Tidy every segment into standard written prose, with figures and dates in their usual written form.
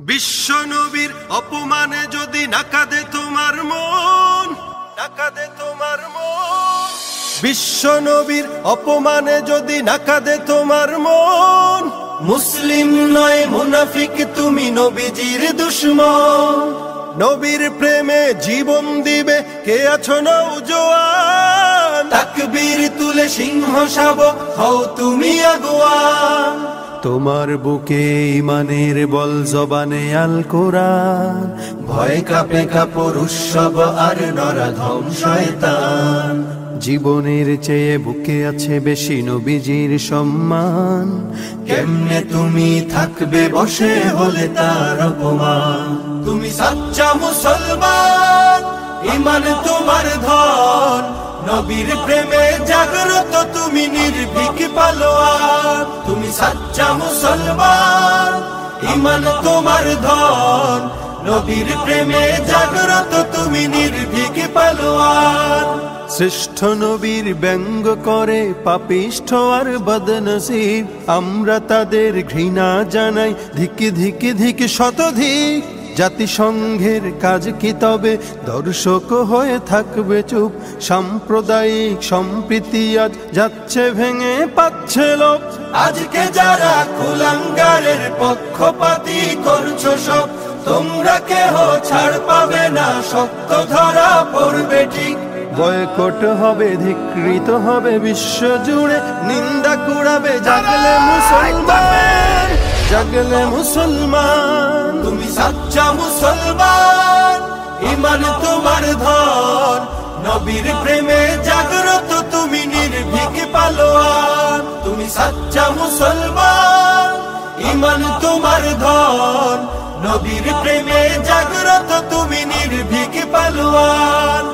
বিশ্ব নবীর অপমানে যদি না কাঁদে তোমার মন, না কাঁদে তোমার মন। বিশ্ব নবীর অপমানে যদি না কাঁদে তোমার মন, মুসলিম নয় মুনাফিক তুমি নবীজির দুশমন। নবীর প্রেমে জীবন দিবে কে আছো নওজোয়ান, তাকবীর তুলে সিংহ শাবক হও তুমি আগুয়ান। তোমার বুকে ইমানের বল জবানে আল কোরআন, ভয় কাঁপে কাপড় উৎসব আর নরাধম শয়তান। জীবনের চেয়ে বুকে আছে বেশি নবীজির সম্মান, কেমনে তুমি থাকবে বসে হলে তার অপমান। তুমি সাচ্চা মুসলমান, ইমান তোমার ধন, নবীর প্রেমে জাগ্রত তুমি নির্ভীক পালোয়ান। তুমি সাচ্চা মুসলমান, ইমান তোমার ধন, নবীর প্রেমে জাগ্রত তুমি নির্ভীক পালোয়ান। শ্রেষ্ঠ নবীর ব্যঙ্গ করে পাপিষ্ঠ আর বদনসিব, আমরা তাদের ঘৃণা জানাই ধিক ধিক ধিক শতধিক। জাতিসংঘের কাজ কি তবে দর্শক হয়ে থাকবে চুপ, সাম্প্রদায়িক সম্প্রীতি আজ যাচ্ছে ভেঙে পাচ্ছে লোক। আজকে যারা কুলাঙ্গারের পক্ষপাতী করছো সব, তোমরা কেহ ছাড় পাবে না, সত্য ধরা পড়বে ঠিক। বয়কট হবে, ধিক্কৃত হবে বিশ্ব জুড়ে, নিন্দা কুড়াবে জাগলে মুসলমান, জাগলে মুসলমান। তুমি সাচ্চা মুসলমান, ইমান তোমার ধন, নবীর প্রেমে জাগ্রত তুমি নির্ভীক পালোয়ান। তুমি সাচ্চা মুসলমান, ইমান তোমার ধন, নবীর প্রেমে জাগ্রত তুমি নির্ভীক পালোয়ান।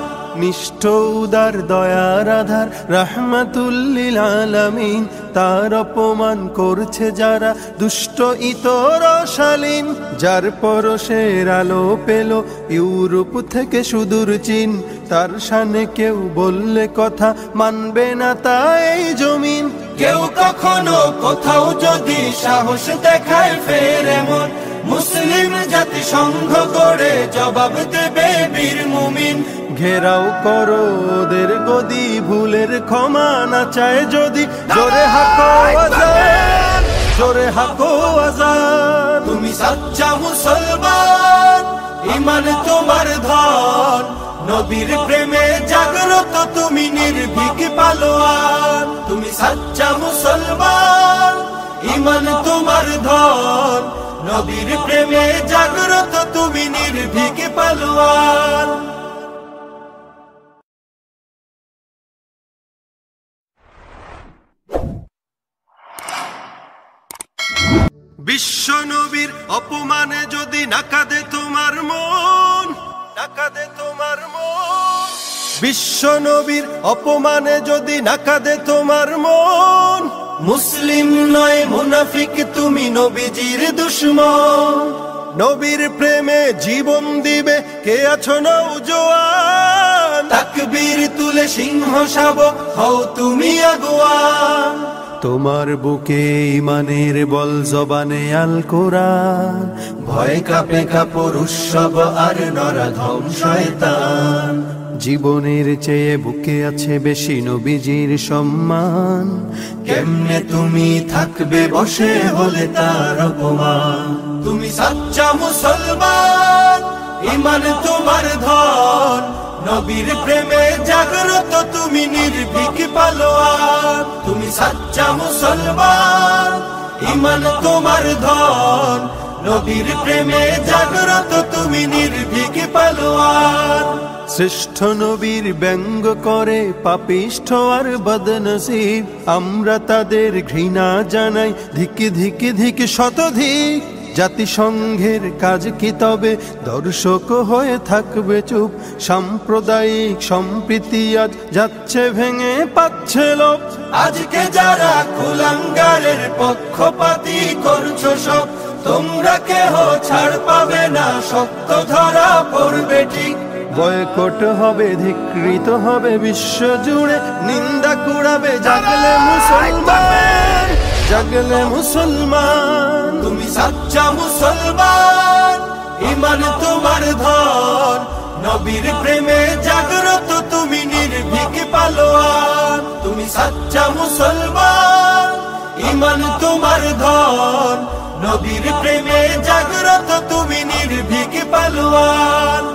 নিষ্ঠ উদার দয়ার আধার রাহমাতুল লিল আলামিন, তার অপমান করছে যারা দুষ্ট ইতর শালীন। যার পরশের আলো পেল ইউরোপ থেকে সুদূর চীন, তার শানে কেউ বললে কথা মানবে না তা এই জমিন। কেউ কখনো কোথাও যদি সাহস দেখায় ফের এমন, মুসলিম জাতি সংঘ করে জবাব দেবে বীর মুমিন। ঘেরাও করো ওদের গদি, ভুলের ক্ষমা না চায় যদি, জোরে হাকো আজান, জোরে হাকো আজান। তুমি সাচ্চা মুসলমান, ইমান তোমার ধন, নবীর প্রেমে জাগ্রত তুমি নির্ভীক পালোয়ান। তুমি সাচ্চা মুসলমান, ইমান তোমার ধন, নবীর প্রেমে জাগ্রত তুমি নির্ভীক পালোয়ান। বিশ্ব নবীর অপমানে যদি না কাঁদে তোমার মন, না কাঁদে তোমার মন। বিশ্ব নবীর অপমানে যদি না কাঁদে তোমার মন, মুসলিম নয় মুনাফিক তুমি নবীজির দুশমন। নবীর প্রেমে জীবন দিবে কে আছো নওজোয়ান, তাকবীর তুলে সিংহ শাবক হও তুমি আগুয়ান। তোমার বুকে ইমানের বল জবানে আল কোরআন, ভয় কাঁপে কাপড় উৎসব আর নরাধম শয়তান। জীবনের চেয়ে বুকে আছে বেশি নবীজির সম্মান, কেমনে তুমি থাকবে বসে হলে তার অপমান। তুমি সাচ্চা মুসলমান, ইমান তোমার ধন, নবীর প্রেমে জাগ্রত তুমি নির্ভীক পালোয়ান। তুমি সাচ্চা মুসলমান, ইমান তোমার ধন, নবীর প্রেমে জাগ্রত তুমি নির্ভীক পালোয়ান। শ্রেষ্ঠ নবীর ব্যঙ্গ করে পাপিষ্ঠ আর বদনসিব, আমরা তাদের ঘৃণা জানাই ধিক ধিক ধিক শতধিক। জাতিসংঘের কাজ কি তবে দর্শক হয়ে থাকবে চুপ, সাম্প্রদায়িক সম্প্রীতি আজ যাচ্ছে ভেঙে পাচ্ছে লোক। আজকে যারা কুলাঙ্গারের পক্ষপাতী করছো সব, তোমরা কেহ ছাড় পাবে না, সত্য ধরা পড়বে ঠিক। বয়কট হবে, ধিক্কৃত হবে বিশ্ব জুড়ে, নিন্দা কুড়াবে জাগলে মুসলমান, জাগলে মুসলমান, তুমি সাচ্চা মুসলমান। ঈমান তোমার ধন, নবীর প্রেমে জাগ্রত তুমি নির্ভীক পালোয়ান। তুমি সাচ্চা মুসলমান, ঈমান তোমার ধন, নবীর প্রেমে জাগ্রত তুমি নির্ভীক পালোয়ান।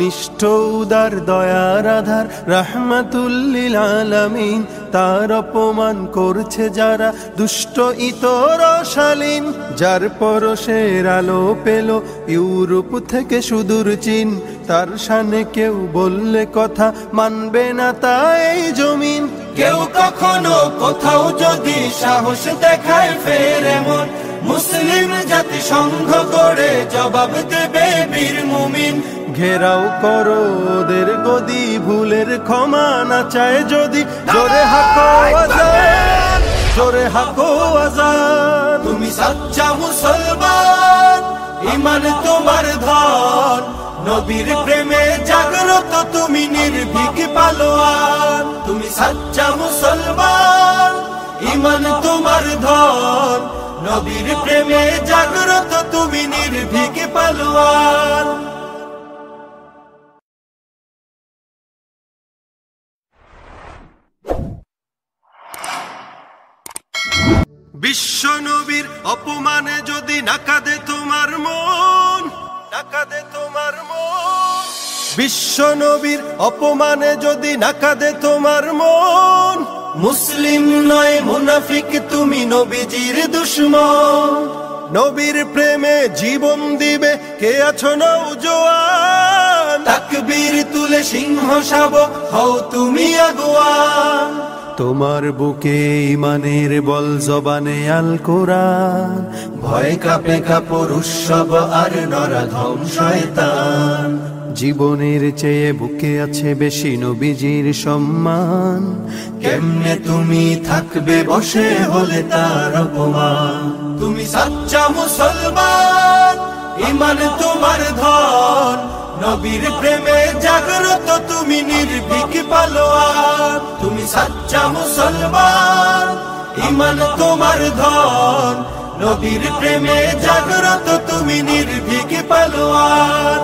নিষ্ঠ উদার দয়ার আধার রাহমাতুল লিল আলামিন, তার অপমান করছে যারা দুষ্ট ইতর শালীন। যার পরশের আলো পেল ইউরোপ থেকে সুদূর চীন, তার শানে কেউ বললে কথা মানবে না তা এই জমিন। কেউ কখনো কোথাও যদি সাহস দেখায় ফের এমন, মুসলিম জাতি সংঘ করে জবাব দেবে বীর মুমিন। ঘেরাও করো ওদের গদি, ভুলের ক্ষমা না চায় যদি, জোরে হাকো আজান, জোরে হাকো আজান। তুমি সাচ্চা মুসলমান, ঈমান তোমার ধন, নবীর প্রেমে জাগ্রত তুমি নির্ভীক পালোয়ান। তুমি সাচ্চা মুসলমান, ঈমান তোমার ধন, নবীর প্রেমে জাগ্রত তুমি নির্ভীক পালোয়ান। বিশ্ব নবীর অপমানে যদি না কাঁদে তোমার মন, না কাঁদে তোমার মন। বিশ্ব নবীর অপমানে যদি না কাঁদে তোমার মন, মুসলিম নয় মুনাফিক তুমি নবীজির দুশমন। নবীর প্রেমে জীবন দিবে কে আছো নওজোয়ান, তাকবীর তুলে সিংহ শাবক হও তুমি আগুয়ান। তোমার বুকে ঈমানের বল, জবানে আল কোরআন, ভয় কাঁপে কাপড় উৎসব আর নরাধম শয়তান। জীবনের চেয়ে বুকে আছে বেশি নবীজির সম্মান, কেমনে তুমি থাকবে বসে হলে তার অপমান। তুমি সাচ্চা মুসলমান, ঈমান তোমার ধন, নবীর প্রেমে জাগ্রত তুমি নির্ভীক পালোয়ান। তুমি সাচ্চা মুসলমান, ঈমান তোমার ধন, নবীর প্রেমে জাগ্রত তুমি নির্ভীক পালোয়ান।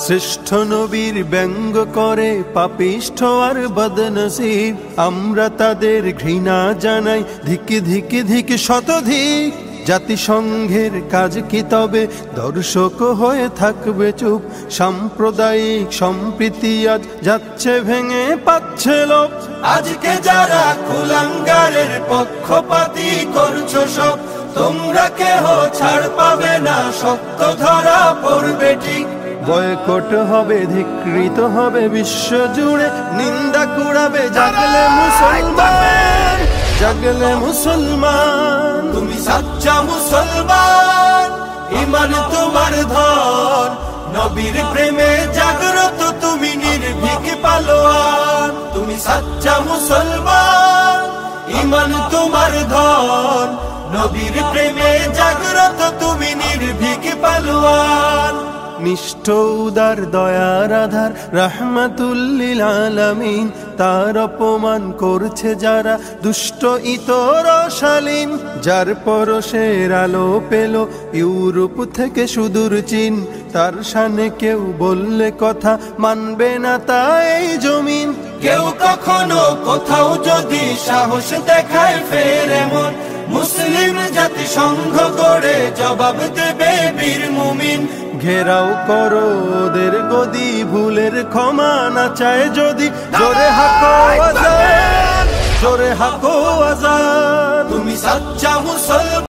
শ্রেষ্ঠ নবীর ব্যঙ্গ করে পাপিষ্ঠ আর বদনসিব, আমরা তাদের ঘৃণা জানাই ধিক ধিক ধিক শতধিক। জাতিসংঘের কাজ কি তবে দর্শক হয়ে থাকবে চুপ, সাম্প্রদায়িক সম্প্রীতি আজ যাচ্ছে ভেঙে পাচ্ছে লোক। আজকে যারা কুলাঙ্গারের পক্ষপাতী করছো সব, তোমরা কেহ ছাড় পাবে না, সত্য ধরা পড়বে ঠিক। বয়কট হবে, ধিকৃত হবে বিশ্ব জুড়ে, নিন্দা কুড়াবে জাগলে মুসলমান, জাগলে মুসলমান। তুমি সাচ্চা মুসলমান, ঈমান তোমার ধন, নবীর প্রেমে জাগ্রত তুমি নির্ভীক পালোয়ান। তুমি সাচ্চা মুসলমান, ঈমান তোমার ধন, নবীর প্রেমে জাগ্রত তুমি নির্ভীক পালোয়ান। নিষ্ঠ উদার দয়ার আধার রাহমাতুল লিল আলামিন, তার অপমান করছে যারা দুষ্ট ইতর শালীন। যার পরশের আলো পেল ইউরোপ থেকে সুদূর চীন, তার শানে কেউ বললে কথা মানবে না তা এই জমিন। কেউ কখনো কোথাও যদি সাহস দেখায় ফের এমন, মুসলিম জাতি সংঘ করে জবাব দেবে বীর মুমিন। ঘেরাও করো ওদের গদি, ভুলের ক্ষমা না চায় যদি, জোরে হাকো আজান, জোরে হাকো আজান। তুমি সাচ্চা মুসলমান।